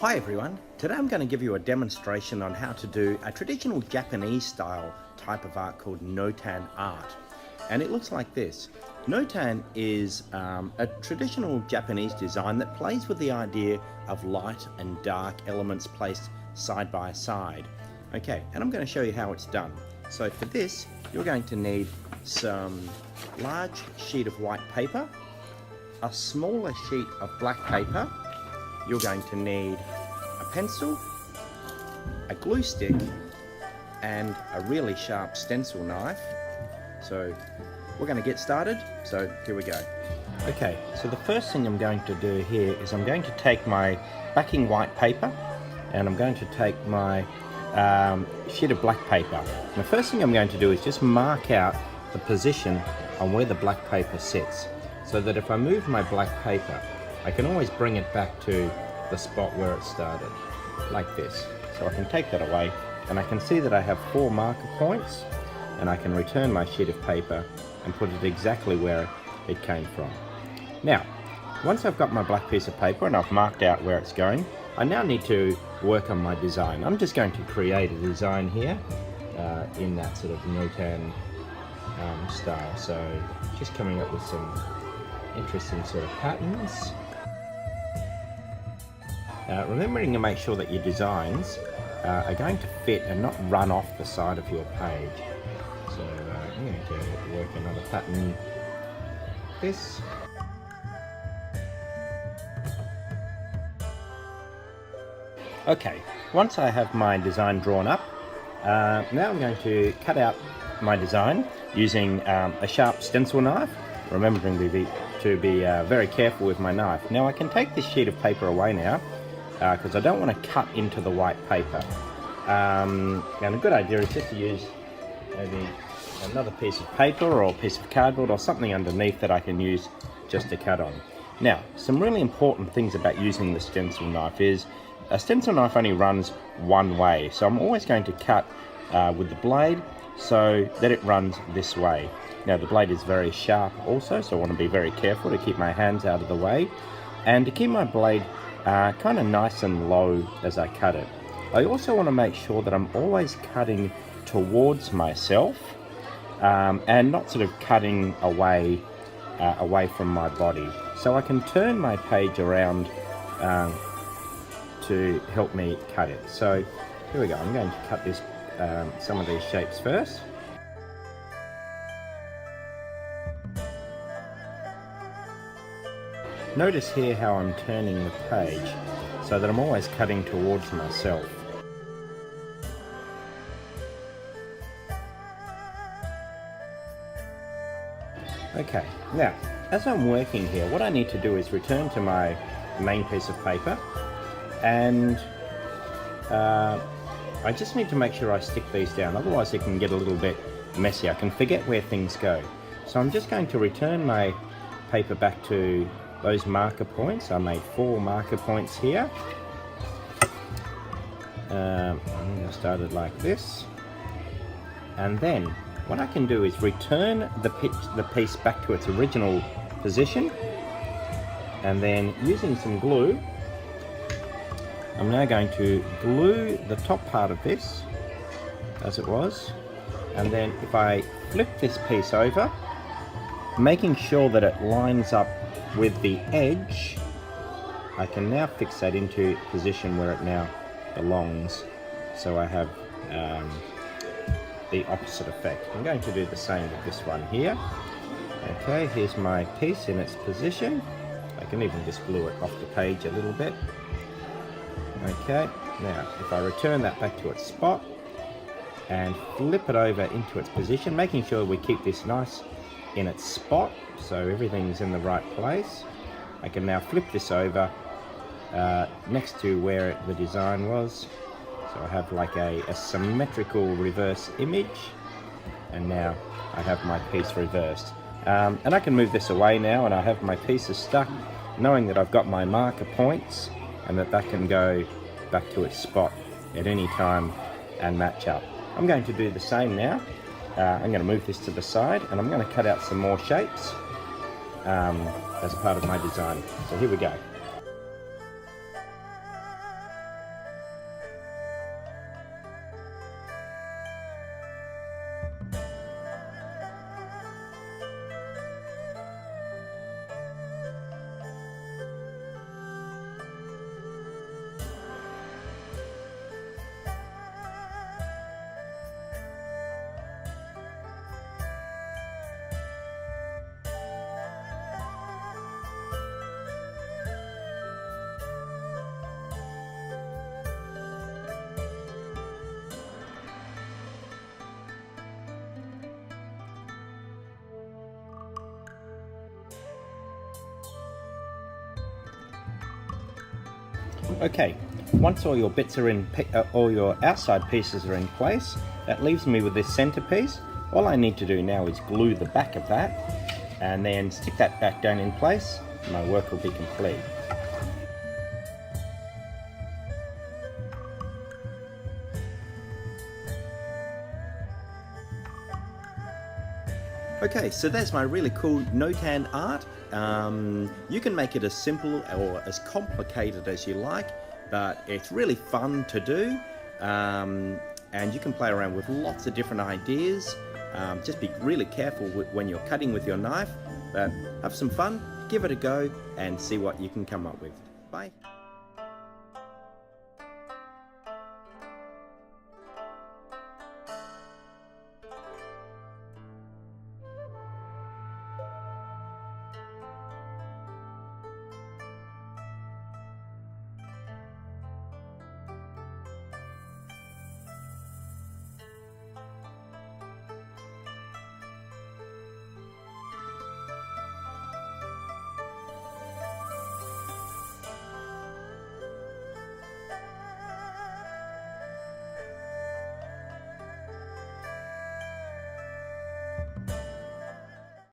Hi everyone, today I'm going to give you a demonstration on how to do a traditional Japanese style type of art called Notan art. And it looks like this. Notan is a traditional Japanese design that plays with the idea of light and dark elements placed side by side. Okay, and I'm going to show you how it's done. So for this, you're going to need some large sheet of white paper, a smaller sheet of black paper. You're going to need a pencil, a glue stick, and a really sharp stencil knife. So we're going to get started, so here we go. Okay, so the first thing I'm going to do here is I'm going to take my backing white paper and I'm going to take my sheet of black paper. And the first thing I'm going to do is just mark out the position on where the black paper sits, so that if I move my black paper, I can always bring it back to the spot where it started, like this. So I can take that away and I can see that I have 4 marker points, and I can return my sheet of paper and put it exactly where it came from. Now, once I've got my black piece of paper and I've marked out where it's going, I now need to work on my design. I'm just going to create a design here in that sort of Nōtan style. So just coming up with some interesting sort of patterns. Remembering to make sure that your designs are going to fit and not run off the side of your page. So I'm going to work another pattern like this. Okay, once I have my design drawn up, now I'm going to cut out my design using a sharp stencil knife, remembering to be very careful with my knife. Now I can take this sheet of paper away now, because I don't want to cut into the white paper. And a good idea is just to use maybe another piece of paper or a piece of cardboard or something underneath that I can use just to cut on. Now, some really important things about using the stencil knife is a stencil knife only runs one way, so I'm always going to cut with the blade so that it runs this way. Now the blade is very sharp also, so I want to be very careful to keep my hands out of the way and to keep my blade kind of nice and low as I cut it. I also want to make sure that I'm always cutting towards myself and not sort of cutting away from my body. So I can turn my page around to help me cut it. So here we go, I'm going to cut this some of these shapes first. Notice here how I'm turning the page so that I'm always cutting towards myself. Okay, now as I'm working here, what I need to do is return to my main piece of paper, and I just need to make sure I stick these down, otherwise it can get a little bit messy. I can forget where things go. So I'm just going to return my paper back to those marker points. I made 4 marker points here. I'm going to start it like this, and then what I can do is return the piece back to its original position, and then using some glue, I'm now going to glue the top part of this as it was, and then if I flip this piece over, making sure that it lines up with the edge, I can now fix that into position where it now belongs, so I have the opposite effect. I'm going to do the same with this one here. Okay, here's my piece in its position. I can even just glue it off the page a little bit. Okay, now if I return that back to its spot and flip it over into its position, making sure we keep this nice in its spot so everything's in the right place, I can now flip this over next to where the design was. So I have like a symmetrical reverse image, and now I have my piece reversed. And I can move this away now, and I have my pieces stuck, knowing that I've got my marker points and that can go back to its spot at any time and match up. I'm going to do the same now. I'm going to move this to the side, and I'm going to cut out some more shapes as a part of my design. So here we go. Okay, once all your bits are in, all your outside pieces are in place, that leaves me with this centerpiece. All I need to do now is glue the back of that and then stick that back down in place. My work will be complete. Okay, so there's my really cool Notan art. You can make it as simple or as complicated as you like, but it's really fun to do. And you can play around with lots of different ideas. Just be really careful when you're cutting with your knife, but have some fun, give it a go, and see what you can come up with. Bye.